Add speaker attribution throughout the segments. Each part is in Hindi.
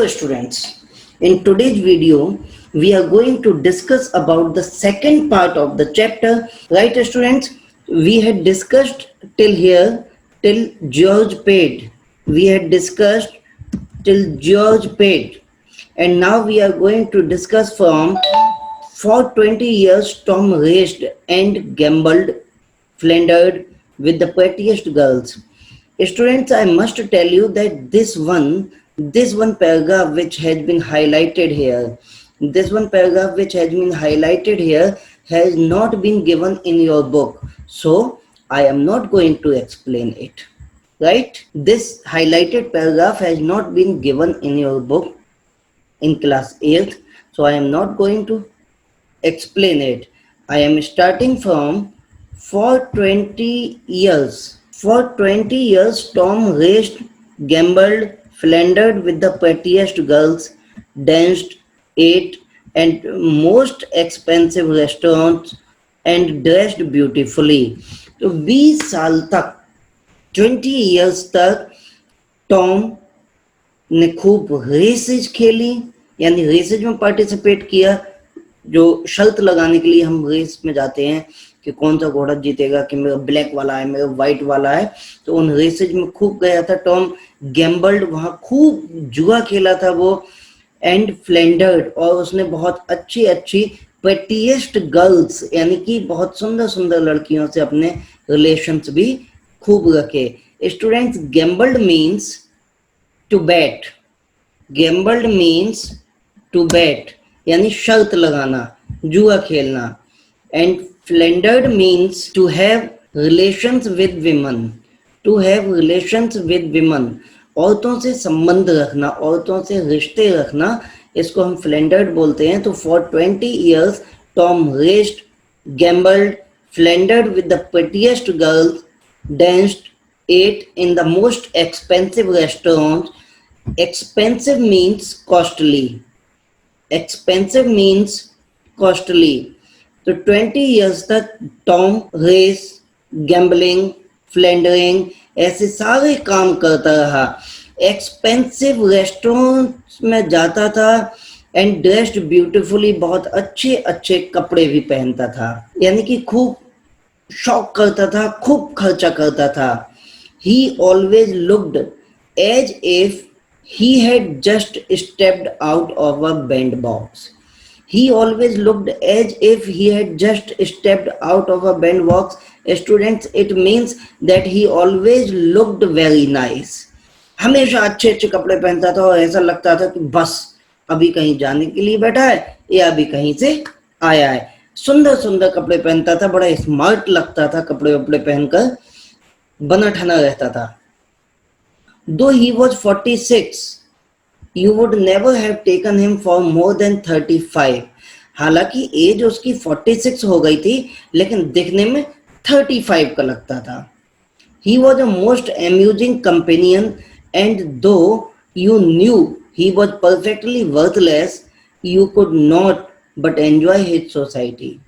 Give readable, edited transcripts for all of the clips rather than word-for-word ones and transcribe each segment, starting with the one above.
Speaker 1: Hello students, in today's video we are going to discuss about the second part of the chapter. Right students, we had discussed till here till George paid. We had discussed till George paid, and now we are going to discuss from for 20 years Tom raced and gambled, floundered with the prettiest girls. Students, I must tell you that this one paragraph which has been highlighted here, has not been given in your book. So I am not going to explain it. Right? This highlighted paragraph has not been given in your book in class 8th. So I am not going to explain it. I am starting from for 20 years. For 20 years, Tom raced, gambled, floundered with the prettiest girls, danced, ate at most expensive restaurants, and dressed beautifully. तो 20 साल तक 20 years तक टॉम ने खूब रेसेज खेली, यानी रेसेज में पार्टिसिपेट किया, जो शर्त लगाने के लिए हम रेस में जाते हैं कि कौन सा घोड़ा जीतेगा, कि मेरा ब्लैक वाला है, मेरा व्हाइट वाला है। तो उन रेसेज में खूब गया था टॉम, गैम्बल्ड, वहां खूब जुआ खेला था वो, एंड फ्लेंडर्ड, और उसने बहुत अच्छी अच्छी प्रेटीएस्ट गर्ल्स यानी कि बहुत सुंदर सुंदर लड़कियों से अपने रिलेशंस भी खूब रखे। Students, gambled means to bet, gambled means to bet यानी शर्त लगाना, जुआ खेलना, and philandered means to have relations with women, to have relations with women, औरतों से संबंध रखना, औरतों से रिश्ते रखना, इसको हम फ्लेंडर्ड बोलते हैं। तो for 20 years Tom raced, gambled, philandered with the prettiest girls, danced, ate in the most expensive restaurants. Expensive means costly. Expensive means costly. तो 20 years तक टॉम रेस, गैम्बलिंग, फ्लेंडरिंग ऐसे सारे काम करता रहा, एक्सपेंसिव रेस्टोरेंट्स में जाता था, एंड ड्रेस्ड ब्यूटीफुली, बहुत अच्छे अच्छे कपड़े भी पहनता था, यानी कि खूब शौक करता था, खूब खर्चा करता था। He always looked as if he had just stepped out of a bandbox. He always looked as if he had just stepped out of a bandbox. Students, it means that he always looked very nice. हमेशा अच्छे अच्छे कपड़े पहनता था और ऐसा लगता था कि बस अभी कहीं जाने के लिए बैठा है या अभी कहीं से आया है। सुंदर सुंदर कपड़े पहनता था, बड़ा स्मार्ट लगता था, कपड़े वपड़े पहनकर बना ठना रहता था। Though he was 46, you would never have taken him for more than 35. हालांकि एज उसकी 46 हो गई थी, लेकिन दिखने में 35 का लगता था। He was a most amusing companion, and though you knew he was perfectly worthless, you could not but enjoy his society.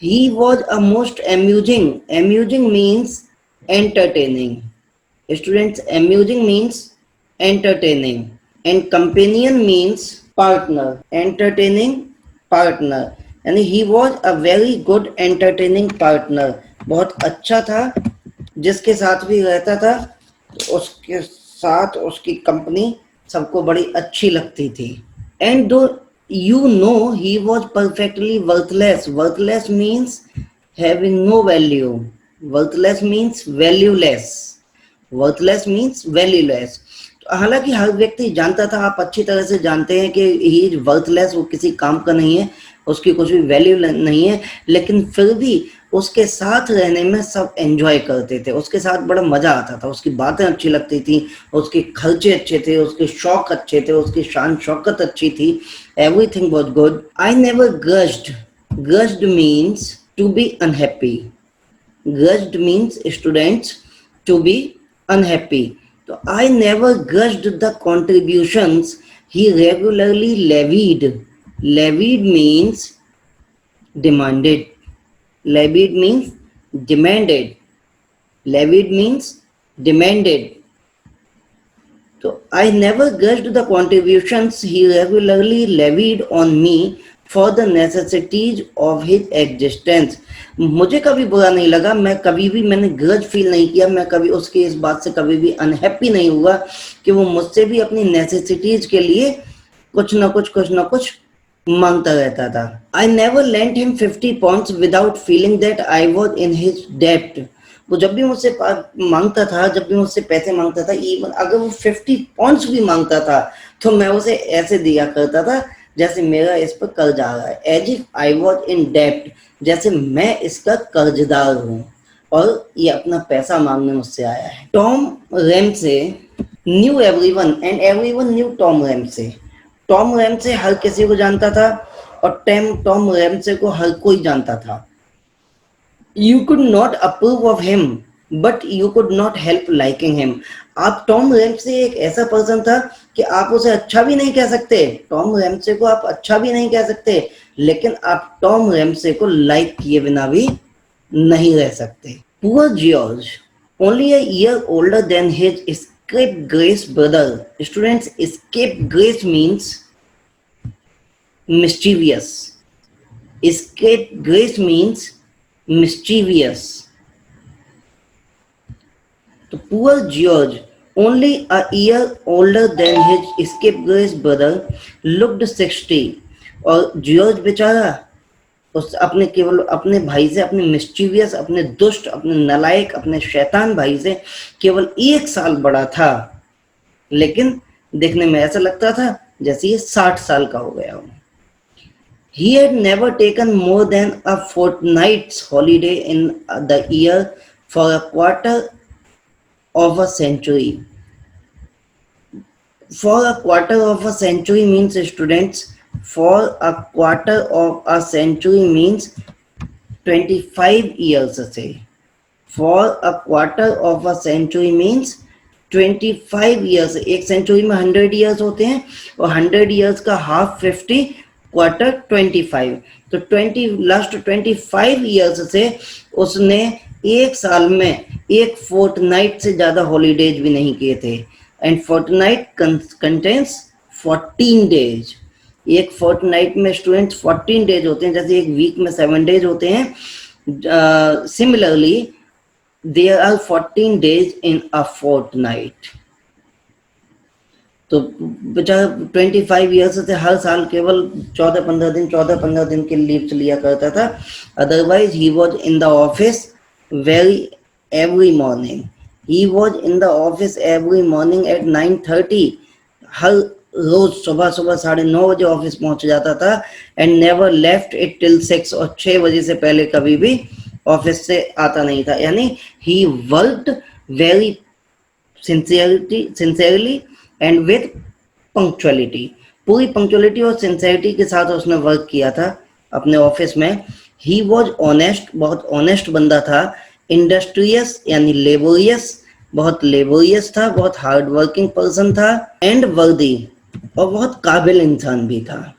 Speaker 1: He was a most amusing. Amusing means entertaining. Students, amusing means entertaining, and companion means partner. Entertaining partner, यानी he was a very good entertaining partner. बहुत अच्छा था, जिसके साथ भी रहता था उसके साथ उसकी कंपनी सबको बड़ी अच्छी लगती थी। And though you know he was perfectly worthless. Worthless means having no value. Worthless means valueless. Worthless means valueless. हालांकि हर व्यक्ति जानता था, आप अच्छी तरह से जानते हैं कि ही इज वर्थलेस, वो किसी काम का नहीं है, उसकी कुछ भी वैल्यू नहीं है, लेकिन फिर भी उसके साथ रहने में सब एंजॉय करते थे, उसके साथ बड़ा मजा आता था, उसकी बातें अच्छी लगती थी, उसके खर्चे अच्छे थे, उसके शौक अच्छे थे, उसकी शान शौकत अच्छी थी, everything was good. I never grudged. Grudged means to be unhappy. Grudged means students to be unhappy. So I never grudged the contributions he regularly levied. Levied means demanded. Levied means demanded. Levied means demanded. तो I never grudged the contributions he regularly levied on me for the necessities of his existence. मुझे कभी बुरा नहीं लगा, मैं कभी भी मैंने ग्रज फील नहीं किया, मैं कभी उसकी इस बात से कभी भी अनहैप्पी नहीं हुआ कि वो मुझसे भी अपनी नेसेसिटीज के लिए कुछ ना कुछ मांगता रहता था. I never lent him 50 pounds without feeling that I was in his debt. वो जब भी मुझसे मांगता था, जब भी मुझसे पैसे मांगता था, इवन अगर वो 50 पॉइंट्स भी मांगता था तो मैं उसे ऐसे दिया करता था जैसे मेरा इस पर कर्ज आ रहा है, as if I was in डेप्ट, जैसे मैं इसका कर्जदार हूँ और ये अपना पैसा मांगने मुझसे आया है. Tom Ramsay knew everyone and everyone knew Tom Ramsay. Tom Ramsay हर किसी को जानता था और टॉम रैमसे को हर कोई जानता था. You could not approve of him, but you could not help liking him. आप टॉम रैमसे एक ऐसा पर्सन था कि आप उसे अच्छा भी नहीं कह सकते, टॉम रैमसे को आप अच्छा भी नहीं कह सकते, लेकिन आप टॉम रैमसे को लाइक किए बिना भी नहीं रह सकते. Poor George, only a year older than his scapegrace brother. Students, scapegrace means mischievous. Scapegrace means mischievous. So poor George, only a year older than his scapegrace brother, looked 60. और जॉर्ज बेचारा उस अपने केवल अपने भाई से, अपने मिस्चीवियस, अपने दुष्ट, अपने नलायक, अपने शैतान भाई से केवल 1 साल बड़ा था, लेकिन देखने में ऐसा लगता था जैसे ये 60 साल का हो गया हो. He had never taken more than a fortnight's holiday in the year for a quarter of a century. For a quarter of a century means, students, for a quarter of a century means 25 years say. For a quarter of a century means 25 years. एक सेंचुरी में 100 years होते हैं और 100 years का हाफ 50, क्वार्टर 25. तो 25 years से उसने एक साल में एक फोर्टनाइट से ज्यादा हॉलीडेज भी नहीं किए थे. And fortnight contains 14 days. एक फोर्टनाइट में स्टूडेंट्स 14 days होते हैं, जैसे एक वीक में 7 days होते हैं. Similarly there are 14 days in a fortnight. तो बेचारा 25 years से हर साल केवल 14-15 दिन के लीव लिया करता था. Otherwise he was in the office every morning. He was in the office every morning at 9:30. हर रोज सुबह 9:30 बजे ऑफिस पहुंच जाता था. And never left it till 6. और 6 बजे से पहले कभी भी ऑफिस से आता नहीं था. यानी he worked very sincerely and with punctuality. पूरी पंक्चुअलिटी और सिंसियरिटी के साथ उसने वर्क किया था अपने ऑफिस में. ही वॉज ऑनेस्ट, बहुत ऑनेस्ट बंदा था. इंडस्ट्रियस यानी लेबोरियस, बहुत लेबोरियस था, बहुत हार्ड वर्किंग पर्सन था. एंड वर्दी, और बहुत काबिल इंसान भी था.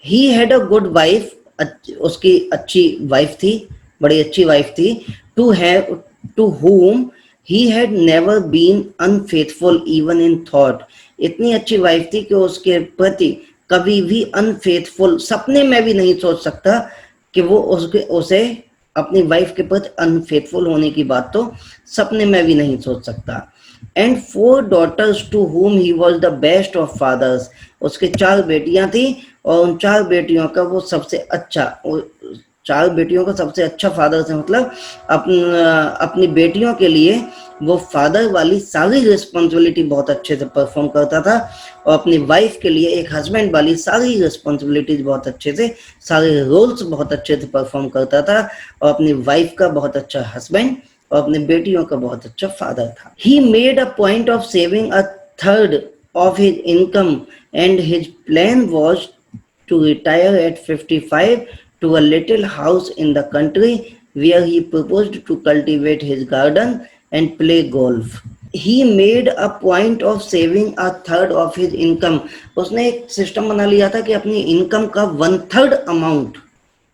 Speaker 1: He had a good wife, उसकी अच्छी वाइफ थी, बड़ी अच्छी वाइफ थी. To whom he had never been unfaithful even in thought. इतनी अच्छी वाइफ थी कि उसके प्रति कभी भी अनफेथफुल सपने में भी नहीं सोच सकता कि वो उसे अपनी वाइफ के प्रति अनफेथफुल होने की बात तो सपने में भी नहीं सोच सकता. And 4 daughters to whom he was the best of fathers. उसके 4 बेटियां थी और उन 4 बेटियों का वो सबसे अच्छा, 4 बेटियों का सबसे अच्छा फादर से मतलब अपनी बेटियों के लिए वो फादर वाली सारी रिस्पॉन्सिबिलिटी बहुत अच्छे से परफॉर्म करता था और अपनी वाइफ के लिए एक हस्बैंड वाली सारी रिस्पॉन्सिबिलिटीज बहुत अच्छे से, सारे रोल्स बहुत अच्छे से परफॉर्म करता था और अपनी वाइफ का बहुत अच्छा हस्बैंड और अपनी बेटियों का बहुत अच्छा फादर था. He made a point of saving a third of his income and his plan was to retire at 55 to a little house in the country where he proposed to cultivate his garden and play golf. He made a point of saving a third of his income. उसने एक सिस्टम बना लिया था कि अपनी इनकम का 1/3 अमाउंट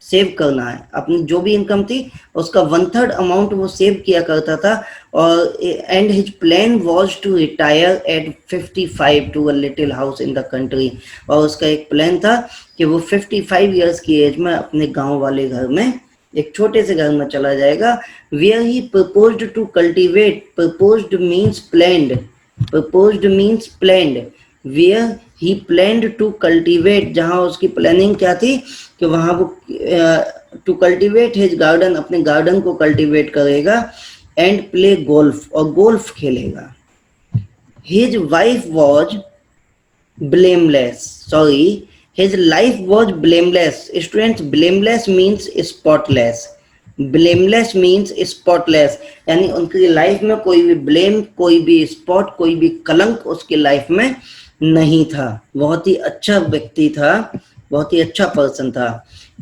Speaker 1: सेव करना है. अपनी जो भी इनकम थी उसका 1/3 अमाउंट वो सेव किया करता था और and his plan was to retire at 55 to a little house in the country. और उसका एक प्लान था कि वो 55 ईयर्स की एज में अपने गांव वाले घर में एक छोटे से घर में चला जाएगा। Where he proposed to cultivate, proposed means planned, proposed means planned, where he planned to cultivate, जहाँ उसकी प्लानिंग क्या थी कि वहाँ वो टू कल्टीवेट हिज गार्डन, अपने गार्डन को कल्टीवेट करेगा, एंड प्ले गोल्फ, और गोल्फ खेलेगा। His wife was blameless, sorry, his life was blameless. Students, blameless means spotless, blameless means spotless, यानी उनकी लाइफ में कोई भी ब्लेम, कोई भी स्पॉट, कोई भी कलंक उसकी लाइफ में नहीं था। बहुत ही अच्छा व्यक्ति था, बहुत ही अच्छा पर्सन था।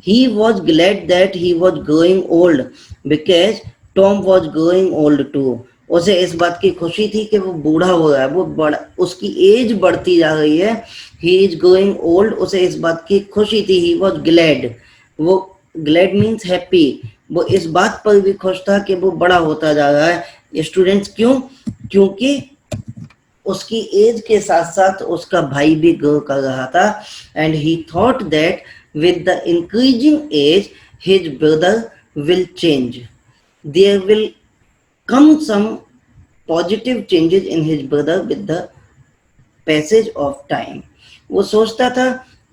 Speaker 1: he was glad that he was growing old because Tom was growing old too. उसे इस बात की खुशी थी कि वो बूढ़ा हो रहा है, वो बड़ा, उसकी एज बढ़ती जा रही है। ही इज गोइंग ओल्ड, उसे इस बात की खुशी थी। ही वॉज ग्लैड, वो ग्लैड मीन्स हैप्पी, वो इस बात पर भी खुश था कि वो बड़ा होता जा रहा है। स्टूडेंट्स, क्यों? क्योंकि उसकी एज के साथ साथ उसका भाई भी ग्रो कर रहा था। And he thought that with the increasing age his brother will change, there will come some positive changes in his brother with the passage of time. वो सोचता था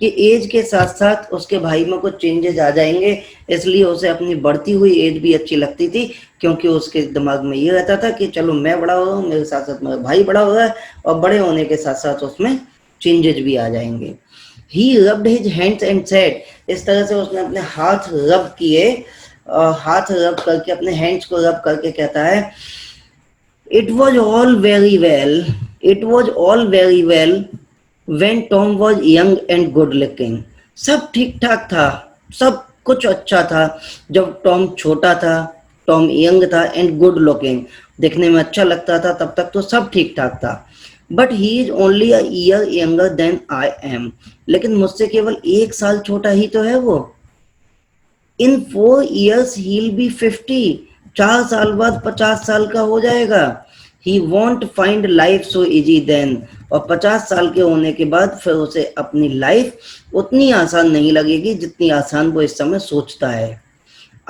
Speaker 1: कि एज के साथ साथ उसके भाई में कुछ चेंजेस आ जाएंगे, इसलिए उसे अपनी बढ़ती हुई एज भी अच्छी लगती थी, क्योंकि उसके दिमाग में ये रहता था कि चलो मैं बड़ा हो रहा हूँ, मेरे साथ साथ मेरा भाई बड़ा हो रहा है, और बड़े होने के साथ साथ उसमें चेंजेस भी आ जाएंगे। He rubbed his hands and said, इस तरह से उसने अपने हाथ रब किए, हाथ रब करके, अपने हैंड्स को रब करके कहता है, it was all very well, it was all very well when Tom was young and good looking. सब ठीक ठाक था, सब कुछ अच्छा था जब टॉम छोटा था, टॉम यंग था, एंड गुड लुकिंग, दिखने में अच्छा लगता था, तब तक तो सब ठीक ठाक था। But he is only a year younger than I am, लेकिन मुझसे केवल 1 साल छोटा ही तो है वो। इन 4 years he'll be 50, 4 साल बाद 50 साल का हो जाएगा। He won't find life so easy then, और 50 साल के होने के बाद फिर उसे अपनी लाइफ उतनी आसान नहीं लगेगी जितनी आसान वो इस समय सोचता है।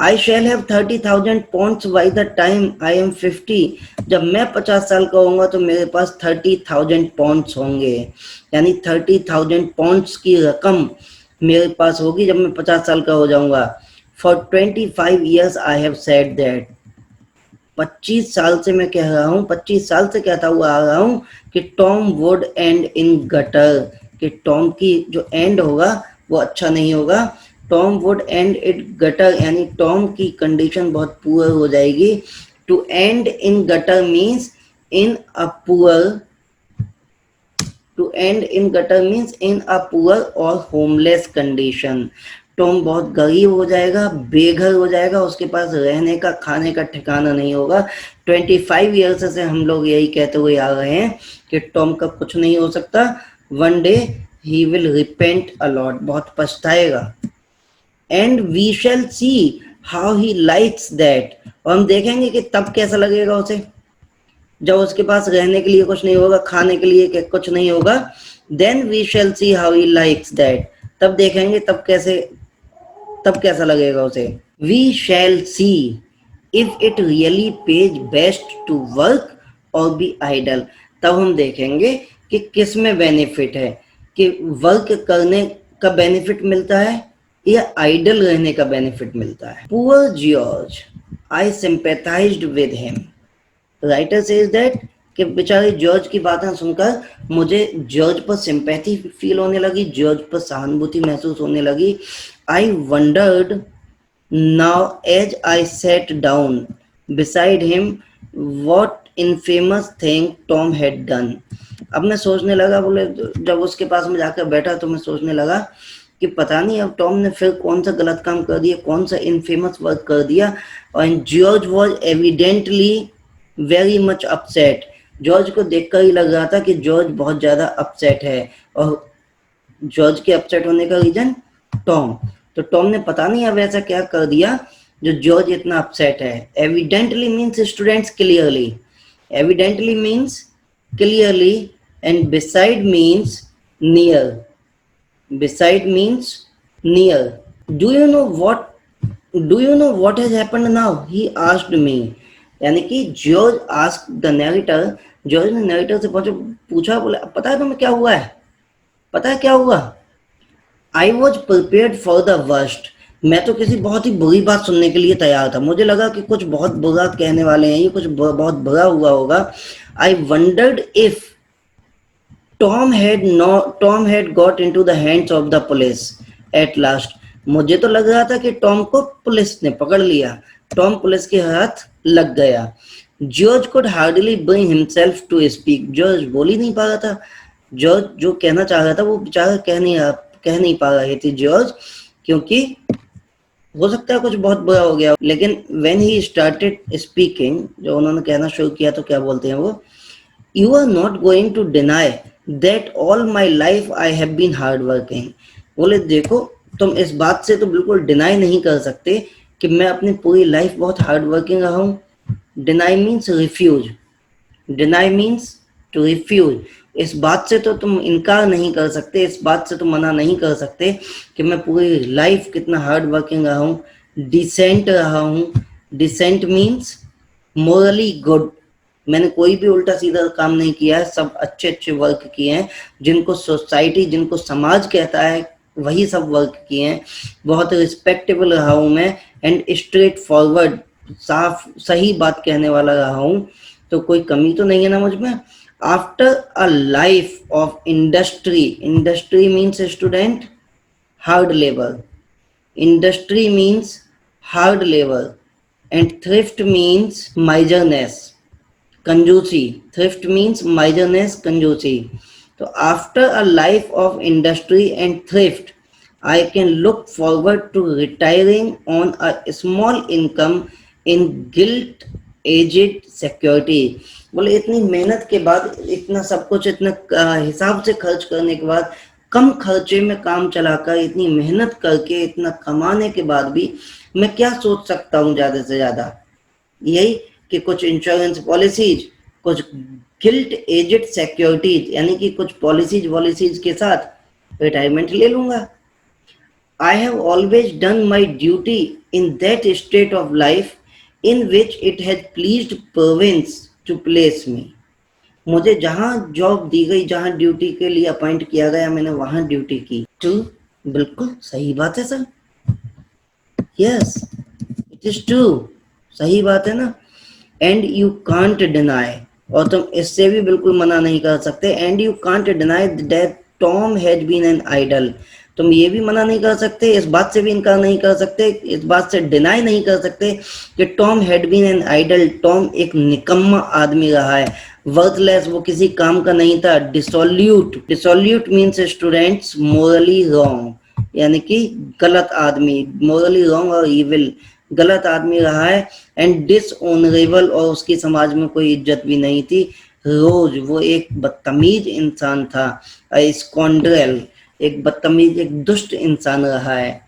Speaker 1: I shall have 30,000 pounds by the time I am 50, जब मैं 50 साल का होऊंगा तो मेरे पास 30,000 pounds होंगे, यानी 30,000 pounds की रकम मेरे पास होगी जब मैं 50 साल का हो जाऊंगा। For 25 years I have said that, 25 साल से मैं कह रहा हूँ, 25 साल से कहता हुआ आ रहा हूँ कि Tom would end in gutter, कि टॉम की जो एंड होगा वो अच्छा नहीं होगा। Tom would end it gutter, यानी टॉम की कंडीशन बहुत पुअर हो जाएगी। To end in gutter means in a poor, to end in gutter means in a poor और होमलेस कंडीशन। टॉम बहुत गरीब हो जाएगा, बेघर हो जाएगा, उसके पास रहने का, खाने का ठिकाना नहीं होगा। 25 ईयर्स से हम लोग यही कहते हुए आ रहे हैं कि टॉम का कुछ नहीं हो सकता। One day he will repent a lot, बहुत पछताएगा। And we shall see how he likes that, और हम देखेंगे कि तब कैसा लगेगा उसे, जब उसके पास रहने के लिए कुछ नहीं होगा, खाने के लिए कुछ नहीं होगा। Then we shall see how he likes that, तब देखेंगे तब कैसा लगेगा उसे। We shall see if it really pays best to work और बी आइडल, तब हम देखेंगे कि किस में बेनिफिट है, कि वर्क करने का बेनिफिट मिलता है या आइडल रहने का बेनिफिट मिलता है। Poor George, I sympathised with him. Writer says that, कि बेचारे जॉर्ज की बातें सुनकर मुझे जॉर्ज पर सिंपैथी फील होने लगी, जॉर्ज पर सहानुभूति महसूस होने लगी। I wondered now as I set down beside him what infamous thing Tom had done. अब मैं सोचने लगा, बोले जब उसके पास में जाकर बैठा तो मैं सोचने लगा कि पता नहीं अब टॉम ने फिर कौन सा गलत काम कर दिया, कौन सा इनफेमस वर्क कर दिया। और George was evidently very much upset, George को देखकर ही लग रहा था कि जॉर्ज बहुत ज़्यादा अपसेट है। और जॉर्ज के अपसेट होने का रीज़न टॉम, तो टॉम ने पता नहीं अब ऐसा क्या कर दिया जो जॉर्ज इतना अपसेट है। Evidently means students clearly, evidently means clearly, and beside means near, beside means near. Do you know what has happened now? He asked me. यानी कि George ask the narrator, George ने नरेटर से पूछा, बोला पता है तुम्हें क्या हुआ है, पता है क्या हुआ? I was prepared for the worst, मैं तो किसी बहुत ही बुरी बात सुनने के लिए तैयार था, मुझे लगा कि कुछ बहुत बुरा कहने वाले हैं, ये कुछ बहुत बुरा हुआ होगा। आई wandered if Tom had got into the hands of the police at last. मुझे तो लग रहा था कि टॉम को पुलिस ने पकड़ लिया, टॉम पुलिस के हाथ लग गया। George could hardly bring himself to speak. George बोल ही नहीं पा रहा था, जॉर्ज जो कहना चाह रहा था वो बेचारा कह नहीं पा रही थी जॉर्ज, क्योंकि हो सकता है कुछ बहुत बुरा हो गया। लेकिन when he started speaking, जो उन्होंने कहना शुरू किया तो क्या बोलते हैं वो, You are not going to deny that all my life I have been hard working. बोले देखो तुम इस बात से तो बिल्कुल डिनाई नहीं कर सकते कि मैं अपनी पूरी लाइफ बहुत हार्ड वर्किंग रहा हूँ। Deny means refuse, deny means to refuse. इस बात से तो तुम इनकार नहीं कर सकते, इस बात से तुम मना नहीं कर सकते कि मैं पूरी लाइफ कितना हार्ड वर्किंग रहा हूँ, डिसेंट रहा हूँ। डिसेंट मीन्स मोरली गुड, मैंने कोई भी उल्टा सीधा काम नहीं किया है, सब अच्छे अच्छे वर्क किए हैं, जिनको सोसाइटी, जिनको समाज कहता है वही सब वर्क किए हैं। बहुत रिस्पेक्टेबल रहा हूँ मैं, एंड स्ट्रेट फॉरवर्ड, साफ सही बात कहने वाला रहा हूँ, तो कोई कमी तो नहीं है ना मुझ में। After a life of industry, industry means student hard labour, industry means hard labour, and thrift means miserliness, कंजूसी। थ्रिफ्ट मीन्स माइजरनेस, कंजूसी। तो after a life of industry and thrift I can look forward to retiring on a small income in gilt edged security. बोले इतनी मेहनत के बाद, इतना सब कुछ इतना हिसाब से खर्च करने के बाद, कम खर्चे में काम चलाकर, इतनी मेहनत करके, इतना कमाने के बाद भी मैं क्या सोच सकता हूँ ज़्यादा से ज़्यादा, यही कि कुछ इंश्योरेंस पॉलिसीज, कुछ गिल्ट एजेड सिक्योरिटीज, यानी कि कुछ पॉलिसीज के साथ रिटायरमेंट ले लूंगा। I have always done my duty in that state of life in which it has pleased providence to place me. मुझे जहां जॉब दी गई, जहां ड्यूटी के लिए अपॉइंट किया गया, मैंने वहां ड्यूटी की। टू, बिल्कुल सही बात है sir, yes it is true, सही बात है ना। एंड यू कांट डिनाई, और तुम इससे भी बिल्कुल मना नहीं कर सकते, and you can't deny that Tom has been an idle, तुम ये भी मना नहीं कर सकते, इस बात से भी इनकार नहीं कर सकते, इस बात से डिनाई नहीं कर सकते कि Tom had been an idle, Tom एक निकम्मा आदमी रहा है, वर्थलेस, वो किसी काम का नहीं था। डिसोल्यूट, डिसोल्यूट मीन्स स्टूडेंट्स मोरली रॉन्ग, यानी कि गलत आदमी, मोरली रॉन्ग और इविल, गलत आदमी रहा है। एंड डिसऑनरेबल, और उसकी समाज में कोई इज्जत भी नहीं थी। रोज, वो एक बदतमीज इंसान था। स्कॉन्ड्रेल, एक बदतमीज, एक दुष्ट इंसान रहा है।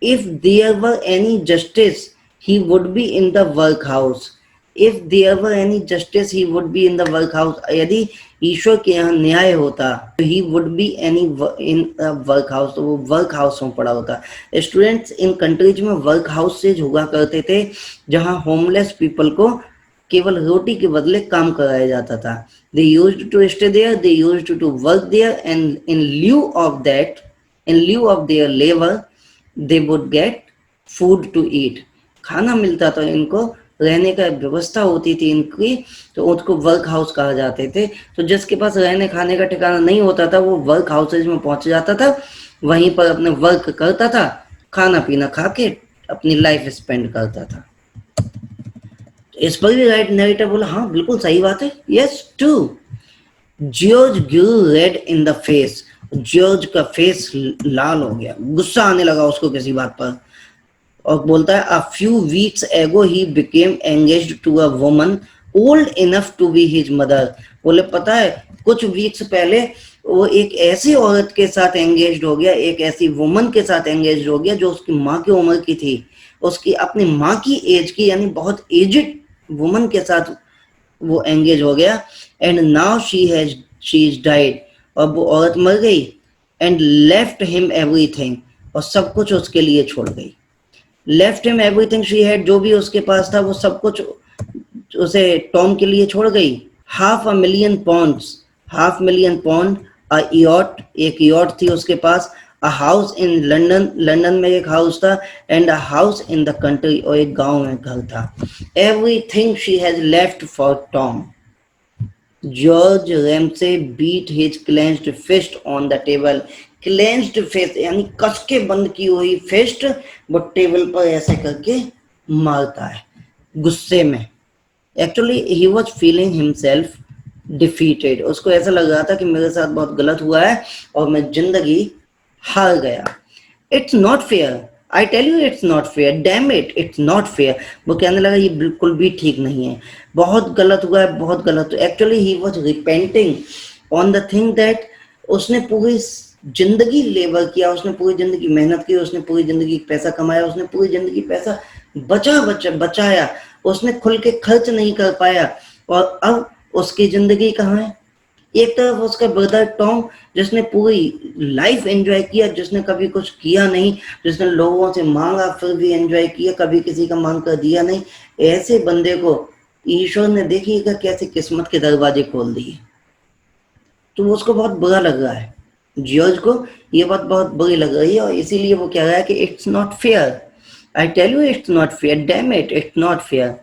Speaker 1: If there were any justice he would be in the work house, if there were any justice he would be in the work house, यदि ईश्वर के यहाँ न्याय होता तो he would be any in work house, तो वो वर्क हाउस में पड़ा होता। स्टूडेंट्स, इन कंट्रीज में वर्क हाउस से हुआ करते थे जहाँ होमलेस पीपल को केवल रोटी के बदले काम कराया जाता था। They used to stay there, they used to work there, and in lieu of that, in lieu of their labour they would get food to eat, खाना मिलता था इनको, रहने का व्यवस्था होती थी इनकी, तो उसको वर्क हाउस कहा जाते थे। तो जिसके पास रहने खाने का ठिकाना नहीं होता था वो वर्क हाउसेज में पहुंच जाता था, वहीं पर अपने वर्क करता था, खाना पीना खा के अपनी लाइफ स्पेंड करता था। इस पर भी राइट नरेटर बोला हाँ बिल्कुल सही बात है, yes too. George grew red in the face, George का फेस लाल हो गया, गुस्सा आने लगा उसको किसी बात पर, और बोलता है, a few weeks ago he became engaged to a woman old enough to be his mother। बोले पता है कुछ वीक्स पहले वो एक ऐसी औरत के साथ एंगेज्ड हो गया, एक ऐसी वुमन के साथ एंगेज्ड हो गया जो उसकी माँ की उम्र की थी, उसकी अपनी माँ की एज की, यानी बहुत एजिड वुमन के साथ वो एंगेज हो गया। And now she is died, और वो औरत मर गई। एंड लेफ्ट हिम एवरीथिंग, और सब कुछ उसके लिए छोड़ गई। Left him everything she had, जो भी उसके पास था वो सब कुछ उसे टॉम के लिए छोड़ गई। £500,000, £500,000, अ यॉट, एक यॉट थी उसके पास, a house in London, London में एक हाउस था, and a house in the country, और एक गांव में घर था। Everything she has left for Tom. George Ramsay beat his clenched fist on the table. Clenched fist यानी कस के बंद की हुई फिस्ट वो टेबल पर ऐसे करके मारता है गुस्से में। Actually he was feeling himself defeated, उसको ऐसा लग रहा था कि मेरे साथ बहुत गलत हुआ है और मैं जिंदगी हार गया। It's not fair, I tell you it's not fair, damn it, it's not fair. वो कहने लगा ये बिल्कुल भी ठीक नहीं है, बहुत गलत हुआ है, बहुत गलत। Actually he was repenting on the thing that उसने पूरी जिंदगी लेबर किया, उसने पूरी जिंदगी मेहनत की, उसने पूरी जिंदगी पैसा कमाया, उसने पूरी जिंदगी पैसा बचाया, उसने खुल के खर्च नहीं कर पाया, और अब उसकी जिंदगी कहाँ है? एक तरफ उसका ब्रदर टॉम जिसने पूरी लाइफ एंजॉय किया, जिसने कभी कुछ किया नहीं, जिसने लोगों से मांगा फिर भी एंजॉय किया, कभी किसी का मांग कर दिया नहीं। ऐसे बंदे को ईश्वर ने देखिएगा कैसे किस्मत के दरवाजे खोल दिए। तो उसको बहुत बुरा लग रहा है, जॉर्ज को ये बात बहुत बुरी लग रही है, और इसीलिए वो कह रहा है कि it's not fair, I tell you it's not fair, damn it, it's not fair,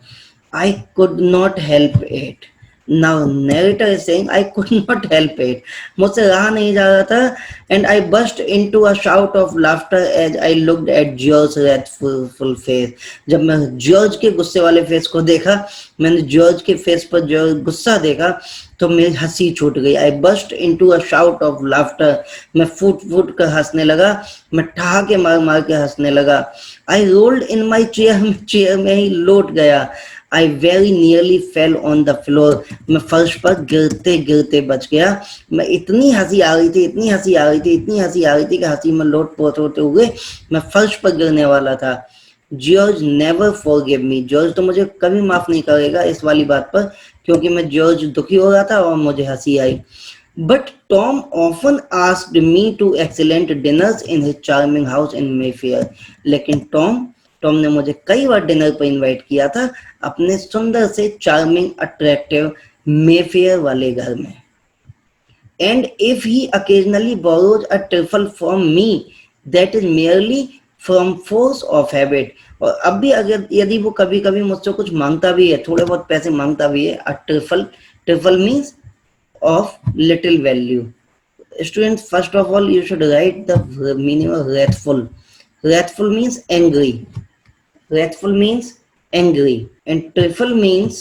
Speaker 1: I could not help it. Now narrator is saying I could not help it. मुझसे रहा नहीं जा रहा था, and I burst into a shout of laughter as I looked at George's wrathful face. जब मैं जॉर्ज के गुस्से वाले फेस को देखा, मैंने जॉर्ज के फेस पर जो गुस्सा देखा, तो मेरी हंसी छूट गई। I burst into a shout of laughter. मैं फूट फूट कर हंसने लगा, मैं ठहाके मार मार के हंसने लगा। I rolled in my chair, chair में ही लौट गया। I very nearly fell on the floor. मैं फर्श पर गिरते गिरते बच गया। मैं इतनी हंसी आ रही थी, इतनी हंसी आ रही थी, इतनी हंसी आ रही थी कि हंसी में लोट पोट होते हुए मैं फर्श पर गिरने वाला था। George never forgive me, George तो मुझे कभी माफ नहीं करेगा इस वाली बात पर, क्योंकि मैं जॉर्ज दुखी हो रहा था और मुझे हंसी आई। But Tom often asked me to excellent dinners in his charming house in Mayfair. लेकिन टॉम ने मुझे कई बार डिनर पर इनवाइट किया था अपने सुंदर से चार्मिंग अट्रैक्टिव मेफेयर वाले घर में। And if he occasionally borrows a trifle from me, that is merely from force of habit. और अब भी अगर यदि वो कभी कभी मुझसे कुछ मांगता भी है, थोड़े बहुत पैसे मांगता भी है, a trifle means of little value. Students, first of all, you should write the meaning of wrathful. Wrathful means angry. Wrathful means angry, and trifle means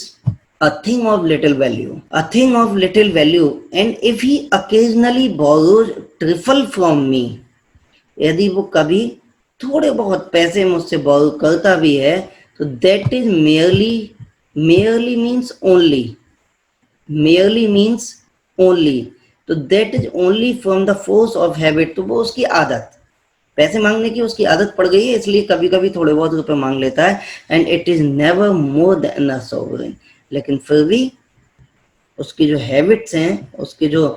Speaker 1: a thing of little value. A thing of little value. And if he occasionally borrows trifle from me, यदि वो कभी थोड़े बहुत पैसे मुझसे बोरो करता भी है, तो that is merely means only, तो that is only from the force of habit. तो वो उसकी आदत, पैसे मांगने की उसकी आदत पड़ गई है, इसलिए कभी कभी थोड़े बहुत रुपए मांग लेता है। And it is never more than a sovereign, लेकिन फिर भी उसकी जो हैबिट्स हैं, उसके जो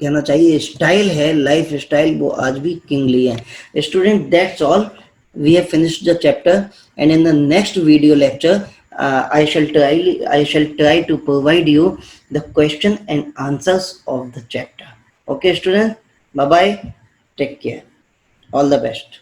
Speaker 1: कहना चाहिए स्टाइल है, लाइफ स्टाइल, वो आज भी किंगली है। Student, that's all, we have finished the chapter, and in the next video lecture I shall try to provide you the question and answers of the chapter. Okay, students, bye bye, take care, all the best.